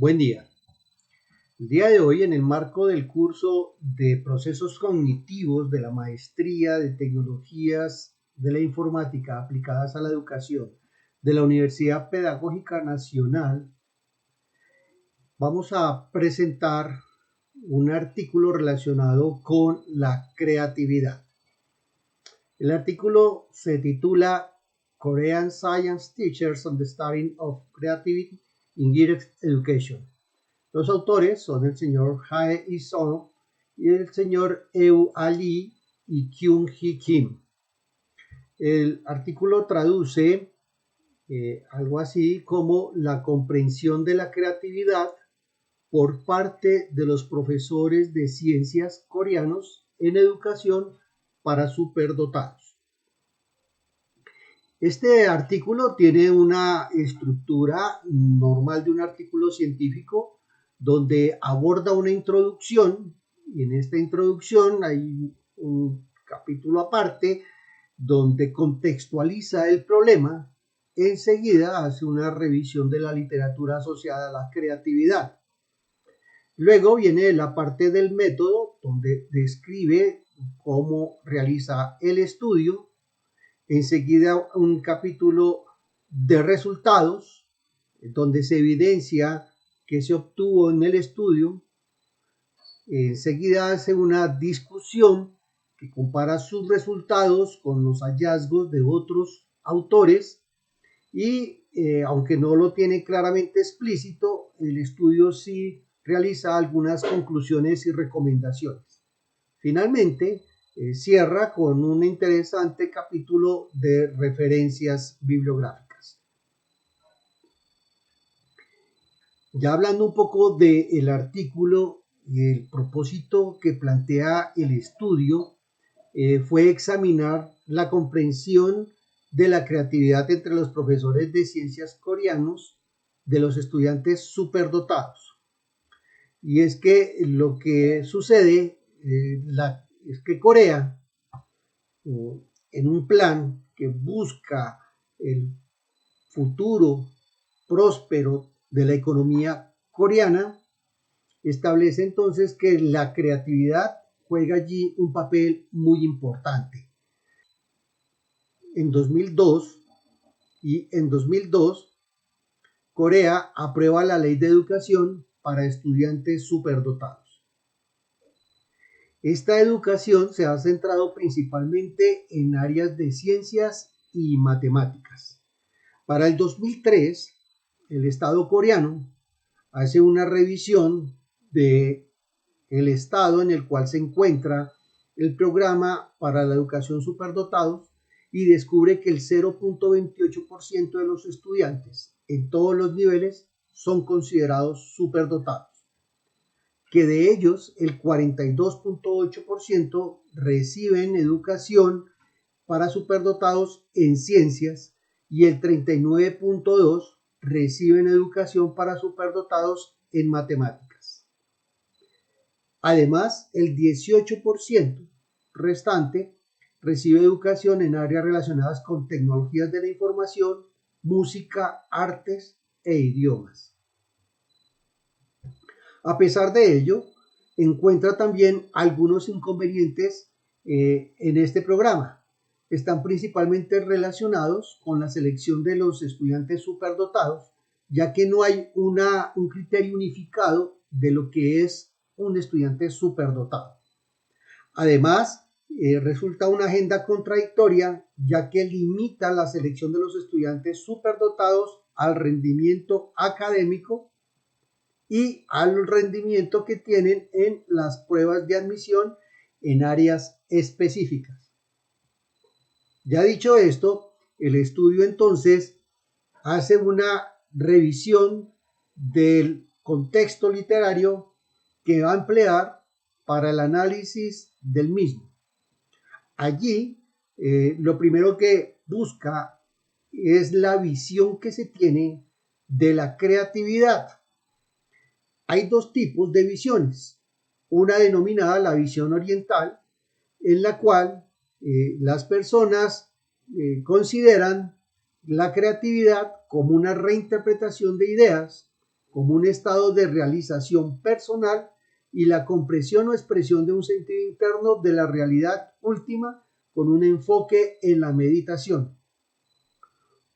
Buen día. El día de hoy, en el marco del curso de procesos cognitivos de la Maestría de Tecnologías de la Informática aplicadas a la educación de la Universidad Pedagógica Nacional, vamos a presentar un artículo relacionado con la creatividad. El artículo se titula Korean Science Teachers on the Study of Creativity in Higher Education. Los autores son el señor Jae Il-sung y el señor Eun-ah Lee y Kyung-hee Kim. El artículo traduce algo así como la comprensión de la creatividad por parte de los profesores de ciencias coreanos en educación para superdotados. Este artículo tiene una estructura normal de un artículo científico donde aborda una introducción, y en esta introducción hay un capítulo aparte donde contextualiza el problema. Enseguida hace una revisión de la literatura asociada a la creatividad. Luego viene la parte del método, donde describe cómo realiza el estudio. Enseguida un capítulo de resultados, donde se evidencia que se obtuvo en el estudio. Enseguida hace una discusión que compara sus resultados con los hallazgos de otros autores y aunque no lo tiene claramente explícito, el estudio sí realiza algunas conclusiones y recomendaciones. Finalmente, cierra con un interesante capítulo de referencias bibliográficas. Ya hablando un poco del artículo, el propósito que plantea el estudio fue examinar la comprensión de la creatividad entre los profesores de ciencias coreanos de los estudiantes superdotados. Y es que lo que sucede es que Corea, en un plan que busca el futuro próspero de la economía coreana, establece entonces que la creatividad juega allí un papel muy importante. En 2002 Corea aprueba la ley de educación para estudiantes superdotados. Esta educación se ha centrado principalmente en áreas de ciencias y matemáticas. Para el 2003, el Estado coreano hace una revisión del estado en el cual se encuentra el programa para la educación superdotados y descubre que el 0.28% de los estudiantes en todos los niveles son considerados superdotados, que de ellos el 42.8% reciben educación para superdotados en ciencias y el 39.2% reciben educación para superdotados en matemáticas. Además, el 18% restante recibe educación en áreas relacionadas con tecnologías de la información, música, artes e idiomas. A pesar de ello, encuentra también algunos inconvenientes en este programa. Están principalmente relacionados con la selección de los estudiantes superdotados, ya que no hay un criterio unificado de lo que es un estudiante superdotado. Además, resulta una agenda contradictoria, ya que limita la selección de los estudiantes superdotados al rendimiento académico y al rendimiento que tienen en las pruebas de admisión en áreas específicas. Ya dicho esto, el estudio entonces hace una revisión del contexto literario que va a emplear para el análisis del mismo. Allí, lo primero que busca es la visión que se tiene de la creatividad. Hay dos tipos de visiones. Una denominada la visión oriental, en la cual las personas consideran la creatividad como una reinterpretación de ideas como un estado de realización personal y la compresión o expresión de un sentido interno de la realidad última con un enfoque en la meditación.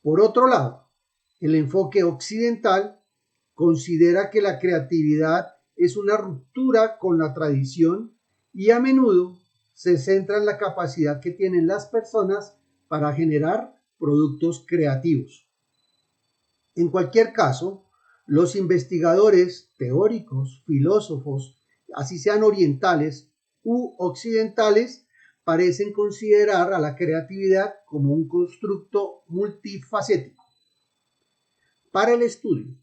Por otro lado, el enfoque occidental considera que la creatividad es una ruptura con la tradición y a menudo se centra en la capacidad que tienen las personas para generar productos creativos. En cualquier caso, los investigadores teóricos, filósofos, así sean orientales u occidentales, parecen considerar a la creatividad como un constructo multifacético. Para el estudio,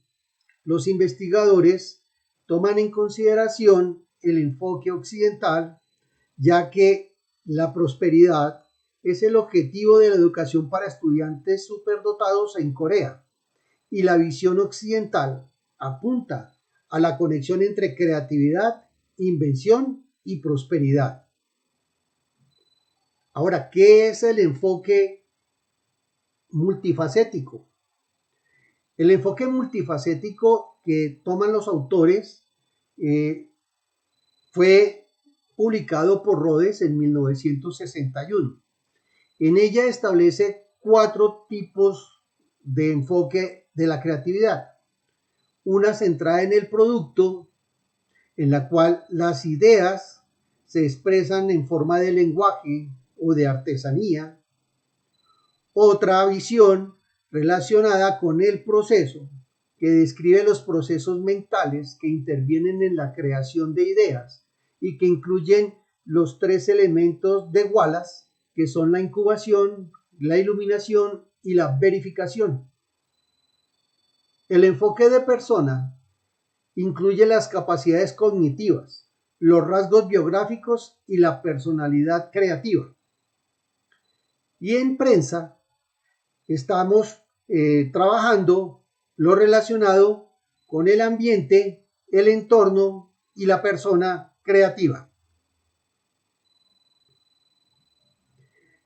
los investigadores toman en consideración el enfoque occidental, ya que la prosperidad es el objetivo de la educación para estudiantes superdotados en Corea, y la visión occidental apunta a la conexión entre creatividad, invención y prosperidad. Ahora, ¿qué es el enfoque multifacético? El enfoque multifacético que toman los autores fue publicado por Rhodes en 1961. En ella establece 4 tipos de enfoque de la creatividad. Una centrada en el producto, en la cual las ideas se expresan en forma de lenguaje o de artesanía. Otra visión relacionada con el proceso, que describe los procesos mentales que intervienen en la creación de ideas y que incluyen los 3 elementos de Wallace, que son la incubación, la iluminación y la verificación. El enfoque de persona incluye las capacidades cognitivas, los rasgos biográficos y la personalidad creativa. Y en prensa estamos trabajando lo relacionado con el ambiente, el entorno y la persona creativa.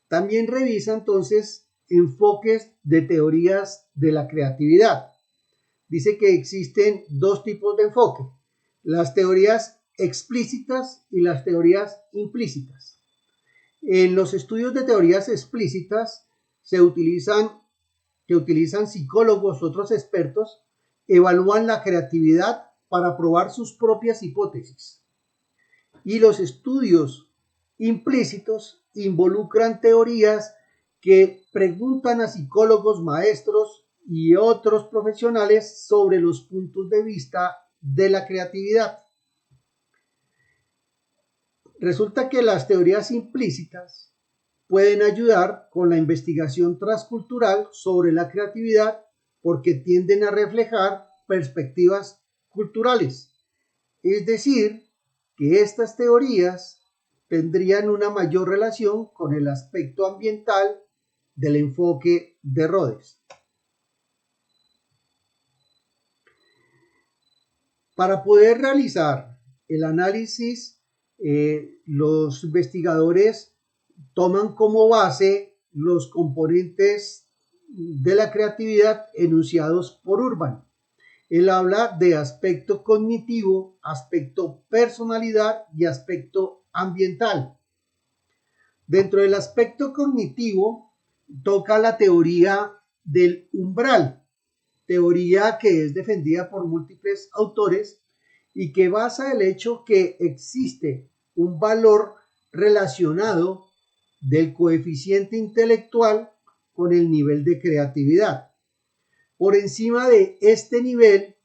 También revisa entonces enfoques de teorías de la creatividad. Dice que existen 2 tipos de enfoque: las teorías explícitas y las teorías implícitas. En los estudios de teorías explícitas que utilizan psicólogos u otros expertos, evalúan la creatividad para probar sus propias hipótesis. Y los estudios implícitos involucran teorías que preguntan a psicólogos, maestros y otros profesionales sobre los puntos de vista de la creatividad. Resulta que las teorías implícitas pueden ayudar con la investigación transcultural sobre la creatividad porque tienden a reflejar perspectivas culturales. Es decir, que estas teorías tendrían una mayor relación con el aspecto ambiental del enfoque de Rhodes. Para poder realizar el análisis, los investigadores toman como base los componentes de la creatividad enunciados por Urban. Él habla de aspecto cognitivo, aspecto personalidad y aspecto ambiental. Dentro del aspecto cognitivo toca la teoría del umbral, teoría que es defendida por múltiples autores y que basa el hecho que existe un valor relacionado del coeficiente intelectual con el nivel de creatividad. Por encima de este nivel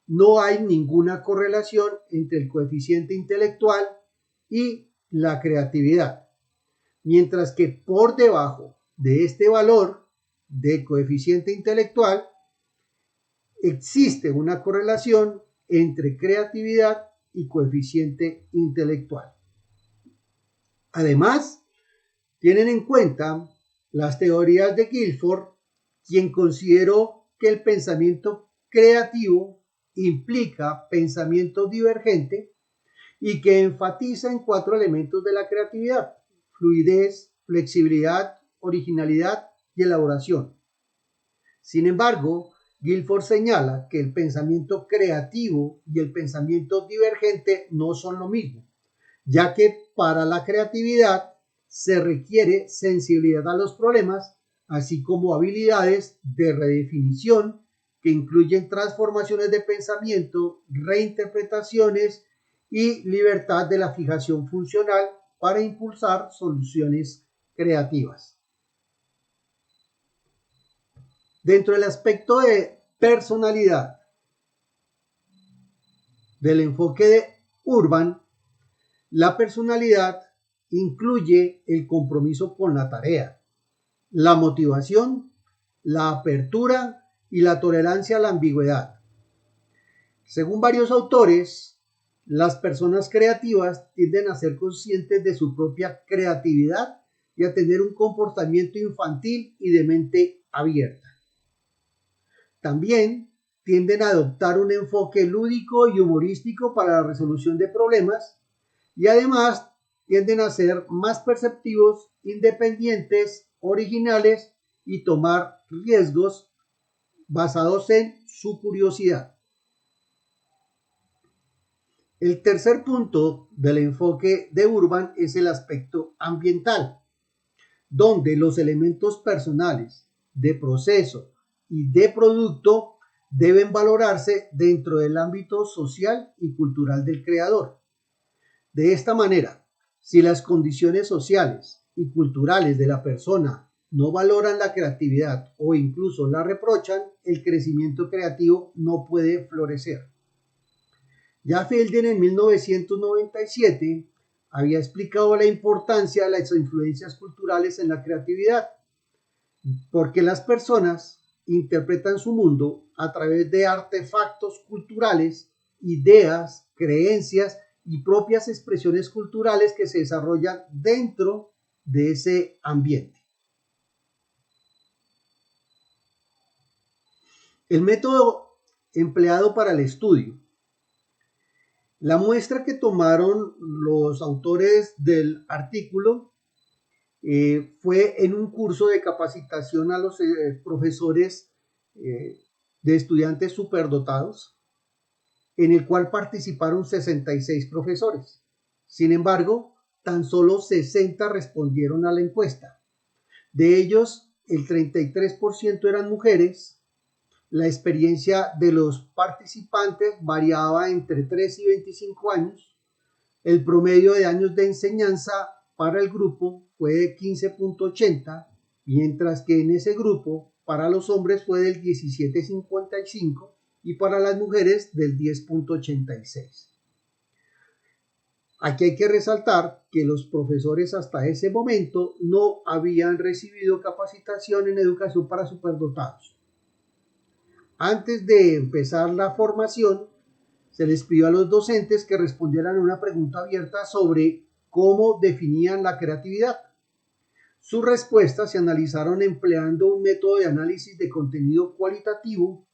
no hay ninguna correlación entre el coeficiente intelectual y la creatividad, mientras que por debajo de este valor de coeficiente intelectual existe una correlación entre creatividad y coeficiente intelectual. Además, tienen en cuenta las teorías de Guilford, quien consideró que el pensamiento creativo implica pensamiento divergente y que enfatiza en 4 elementos de la creatividad: fluidez, flexibilidad, originalidad y elaboración. Sin embargo, Guilford señala que el pensamiento creativo y el pensamiento divergente no son lo mismo, ya que para la creatividad se requiere sensibilidad a los problemas, así como habilidades de redefinición que incluyen transformaciones de pensamiento, reinterpretaciones y libertad de la fijación funcional para impulsar soluciones creativas. Dentro del aspecto de personalidad del enfoque de Urban, la personalidad incluye el compromiso con la tarea, la motivación, la apertura y la tolerancia a la ambigüedad. Según varios autores, las personas creativas tienden a ser conscientes de su propia creatividad y a tener un comportamiento infantil y de mente abierta. También tienden a adoptar un enfoque lúdico y humorístico para la resolución de problemas y además tienden a ser más perceptivos, independientes, originales y tomar riesgos basados en su curiosidad. El tercer punto del enfoque de Urban es el aspecto ambiental, donde los elementos personales, de proceso y de producto deben valorarse dentro del ámbito social y cultural del creador. De esta manera, si las condiciones sociales y culturales de la persona no valoran la creatividad o incluso la reprochan, el crecimiento creativo no puede florecer. Ya Fielder en 1997 había explicado la importancia de las influencias culturales en la creatividad, porque las personas interpretan su mundo a través de artefactos culturales, ideas, creencias y propias expresiones culturales que se desarrollan dentro de ese ambiente. El método empleado para el estudio. La muestra que tomaron los autores del artículo fue en un curso de capacitación a los profesores de estudiantes superdotados, en el cual participaron 66 profesores. Sin embargo, tan solo 60 respondieron a la encuesta. De ellos, el 33% eran mujeres. La experiencia de los participantes variaba entre 3 y 25 años. El promedio de años de enseñanza para el grupo fue de 15.80, mientras que en ese grupo para los hombres fue del 17.55 y para las mujeres del 10.86. Aquí hay que resaltar que los profesores hasta ese momento no habían recibido capacitación en educación para superdotados. Antes de empezar la formación, se les pidió a los docentes que respondieran a una pregunta abierta sobre cómo definían la creatividad. Sus respuestas se analizaron empleando un método de análisis de contenido cualitativo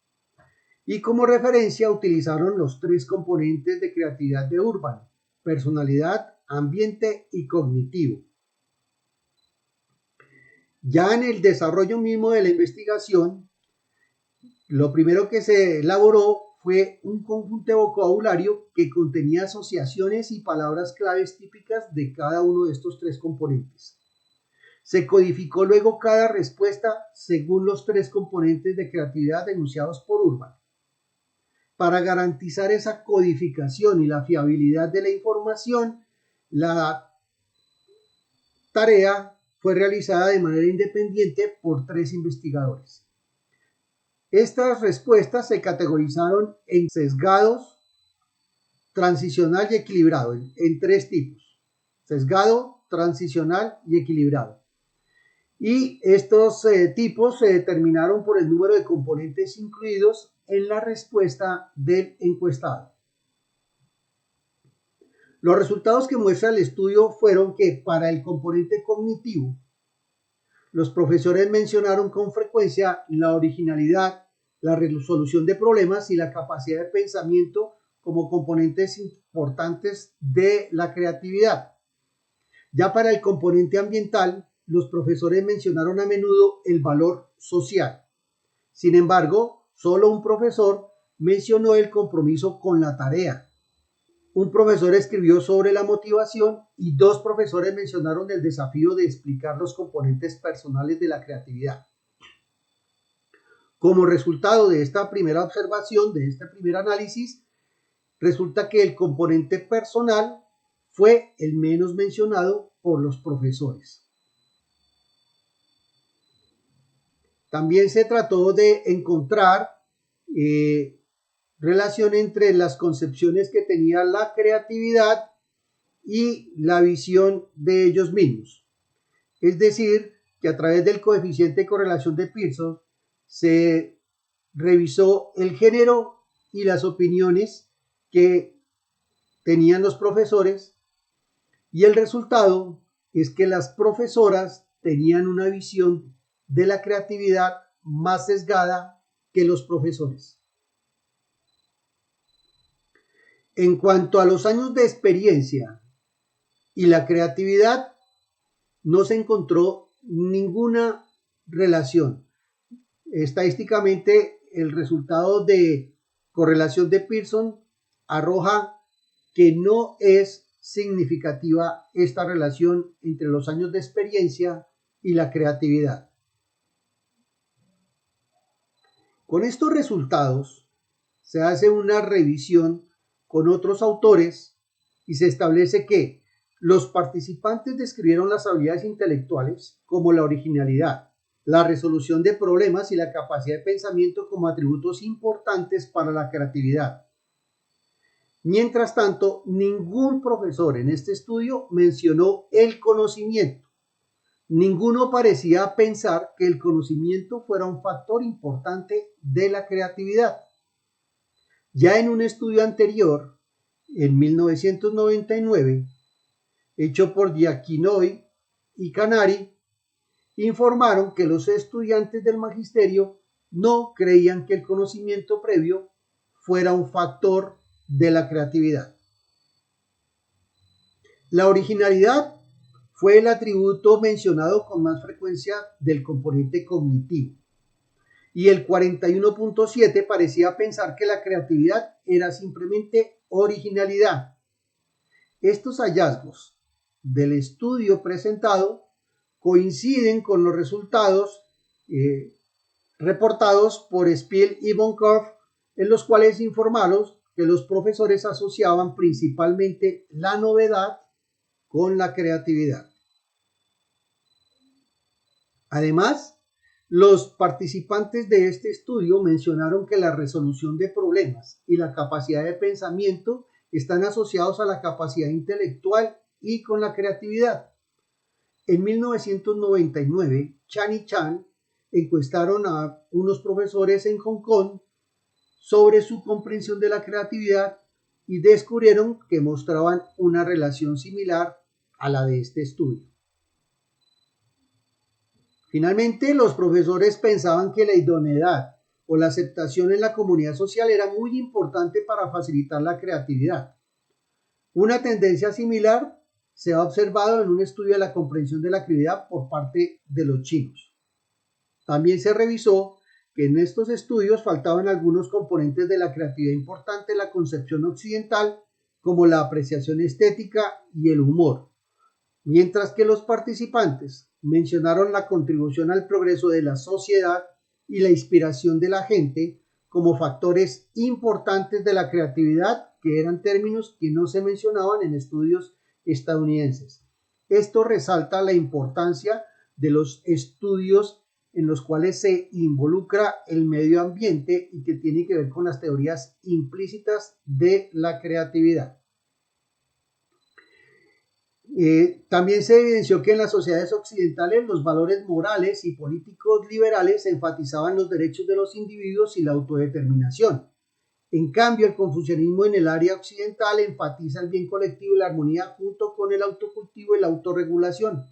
y como referencia utilizaron los 3 componentes de creatividad de Urban: personalidad, ambiente y cognitivo. Ya en el desarrollo mismo de la investigación, lo primero que se elaboró fue un conjunto de vocabulario que contenía asociaciones y palabras claves típicas de cada uno de estos 3 componentes. Se codificó luego cada respuesta según los 3 componentes de creatividad enunciados por Urban. Para garantizar esa codificación y la fiabilidad de la información, la tarea fue realizada de manera independiente por 3 investigadores. Estas respuestas se categorizaron en sesgados, transicional y equilibrado, en 3 tipos: sesgado, transicional y equilibrado. Y estos tipos se determinaron por el número de componentes incluidos en la respuesta del encuestado. Los resultados que muestra el estudio fueron que para el componente cognitivo, los profesores mencionaron con frecuencia la originalidad, la resolución de problemas y la capacidad de pensamiento como componentes importantes de la creatividad. Ya para el componente ambiental, los profesores mencionaron a menudo el valor social. Sin embargo, solo un profesor mencionó el compromiso con la tarea. Un profesor escribió sobre la motivación y 2 profesores mencionaron el desafío de explicar los componentes personales de la creatividad. Como resultado de esta primera observación, de este primer análisis, resulta que el componente personal fue el menos mencionado por los profesores. También se trató de encontrar relación entre las concepciones que tenía la creatividad y la visión de ellos mismos. Es decir, que a través del coeficiente de correlación de Pearson se revisó el género y las opiniones que tenían los profesores, y el resultado es que las profesoras tenían una visión de la creatividad más sesgada que los profesores. En cuanto a los años de experiencia y la creatividad, no se encontró ninguna relación. Estadísticamente, el resultado de correlación de Pearson arroja que no es significativa esta relación entre los años de experiencia y la creatividad. Con estos resultados se hace una revisión con otros autores y se establece que los participantes describieron las habilidades intelectuales como la originalidad, la resolución de problemas y la capacidad de pensamiento como atributos importantes para la creatividad. Mientras tanto, ningún profesor en este estudio mencionó el conocimiento. Ninguno parecía pensar que el conocimiento fuera un factor importante de la creatividad. Ya en un estudio anterior, en 1999, hecho por Giacchinoy y Canari, informaron que los estudiantes del magisterio no creían que el conocimiento previo fuera un factor de la creatividad. La originalidad fue el atributo mencionado con más frecuencia del componente cognitivo, y el 41.7 parecía pensar que la creatividad era simplemente originalidad. Estos hallazgos del estudio presentado coinciden con los resultados reportados por Spiel y von Korff, en los cuales informaron que los profesores asociaban principalmente la novedad con la creatividad. Además, los participantes de este estudio mencionaron que la resolución de problemas y la capacidad de pensamiento están asociados a la capacidad intelectual y con la creatividad. En 1999, Chan y Chan encuestaron a unos profesores en Hong Kong sobre su comprensión de la creatividad y descubrieron que mostraban una relación similar a la de este estudio. Finalmente, los profesores pensaban que la idoneidad o la aceptación en la comunidad social era muy importante para facilitar la creatividad. Una tendencia similar se ha observado en un estudio de la comprensión de la creatividad por parte de los chinos. También se revisó que en estos estudios faltaban algunos componentes de la creatividad importantes en la concepción occidental, como la apreciación estética y el humor, mientras que los participantes mencionaron la contribución al progreso de la sociedad y la inspiración de la gente como factores importantes de la creatividad, que eran términos que no se mencionaban en estudios estadounidenses. Esto resalta la importancia de los estudios en los cuales se involucra el medio ambiente y que tiene que ver con las teorías implícitas de la creatividad. También se evidenció que en las sociedades occidentales los valores morales y políticos liberales enfatizaban los derechos de los individuos y la autodeterminación. En cambio, el confucianismo en el área occidental enfatiza el bien colectivo y la armonía junto con el autocultivo y la autorregulación.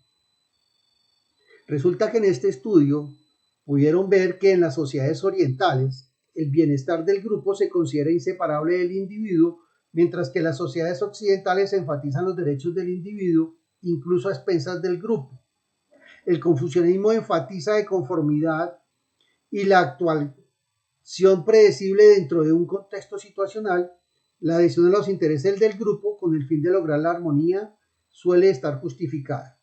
Resulta que en este estudio pudieron ver que en las sociedades orientales el bienestar del grupo se considera inseparable del individuo, mientras que las sociedades occidentales enfatizan los derechos del individuo, incluso a expensas del grupo. El confucianismo enfatiza de conformidad y la actual acción predecible dentro de un contexto situacional, la adhesión a los intereses del grupo con el fin de lograr la armonía suele estar justificada.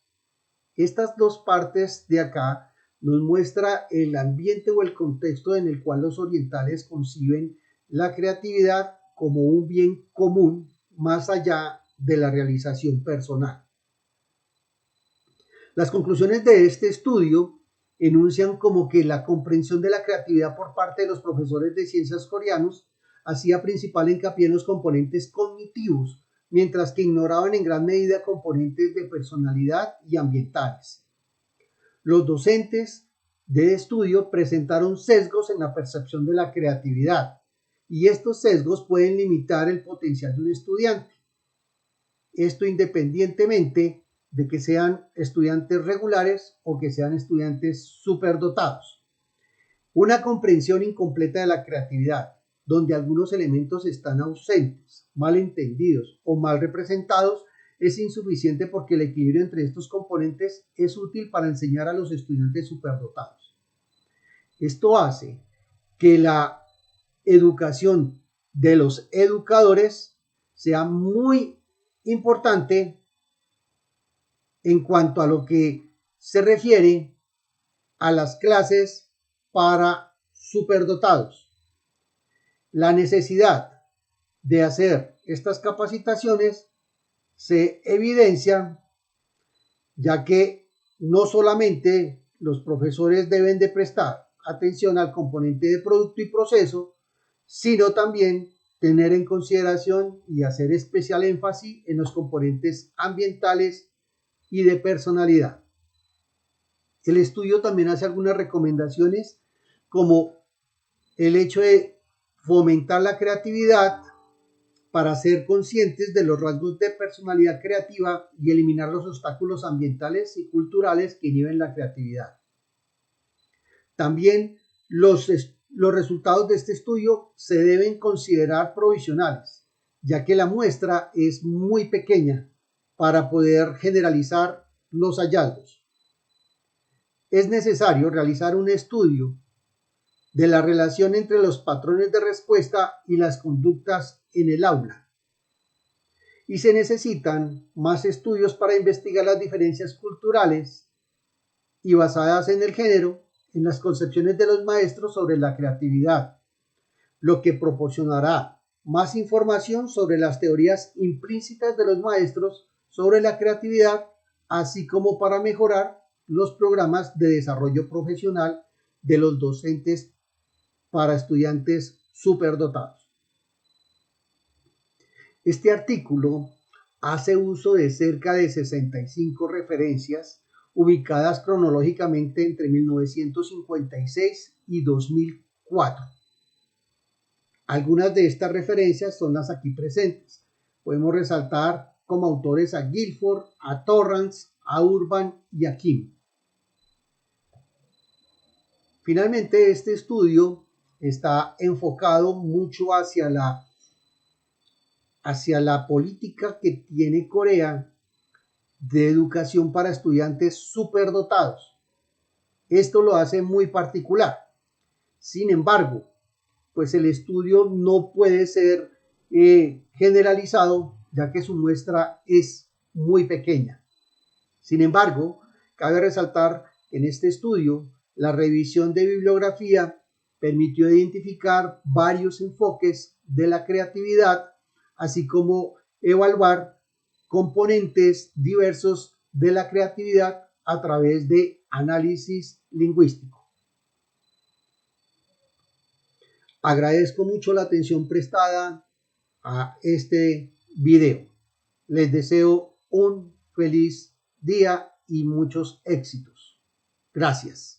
Estas dos partes de acá nos muestra el ambiente o el contexto en el cual los orientales conciben la creatividad como un bien común más allá de la realización personal. Las conclusiones de este estudio enuncian como que la comprensión de la creatividad por parte de los profesores de ciencias coreanos hacía principal hincapié en los componentes cognitivos, mientras que ignoraban en gran medida componentes de personalidad y ambientales. Los docentes de estudio presentaron sesgos en la percepción de la creatividad, y estos sesgos pueden limitar el potencial de un estudiante. Esto independientemente de que sean estudiantes regulares o que sean estudiantes superdotados. Una comprensión incompleta de la creatividad, donde algunos elementos están ausentes, mal entendidos o mal representados, es insuficiente porque el equilibrio entre estos componentes es útil para enseñar a los estudiantes superdotados. Esto hace que la educación de los educadores sea muy importante en cuanto a lo que se refiere a las clases para superdotados. La necesidad de hacer estas capacitaciones se evidencia ya que no solamente los profesores deben de prestar atención al componente de producto y proceso, sino también tener en consideración y hacer especial énfasis en los componentes ambientales y de personalidad. El estudio también hace algunas recomendaciones como el hecho de fomentar la creatividad para ser conscientes de los rasgos de personalidad creativa y eliminar los obstáculos ambientales y culturales que inhiben la creatividad. También los resultados de este estudio se deben considerar provisionales, ya que la muestra es muy pequeña para poder generalizar los hallazgos. Es necesario realizar un estudio de la relación entre los patrones de respuesta y las conductas en el aula. Y se necesitan más estudios para investigar las diferencias culturales y basadas en el género en las concepciones de los maestros sobre la creatividad, lo que proporcionará más información sobre las teorías implícitas de los maestros sobre la creatividad, así como para mejorar los programas de desarrollo profesional de los docentes para estudiantes superdotados. Este artículo hace uso de cerca de 65 referencias ubicadas cronológicamente entre 1956 y 2004. Algunas de estas referencias son las aquí presentes. Podemos resaltar como autores a Guilford, a Torrance, a Urban y a Kim. Finalmente, este estudio está enfocado mucho hacia la política que tiene Corea de educación para estudiantes superdotados. Esto lo hace muy particular. Sin embargo, pues el estudio no puede ser generalizado, ya que su muestra es muy pequeña. Sin embargo, cabe resaltar que en este estudio la revisión de bibliografía permitió identificar varios enfoques de la creatividad, así como evaluar componentes diversos de la creatividad a través de análisis lingüístico. Agradezco mucho la atención prestada a este video. Les deseo un feliz día y muchos éxitos. Gracias.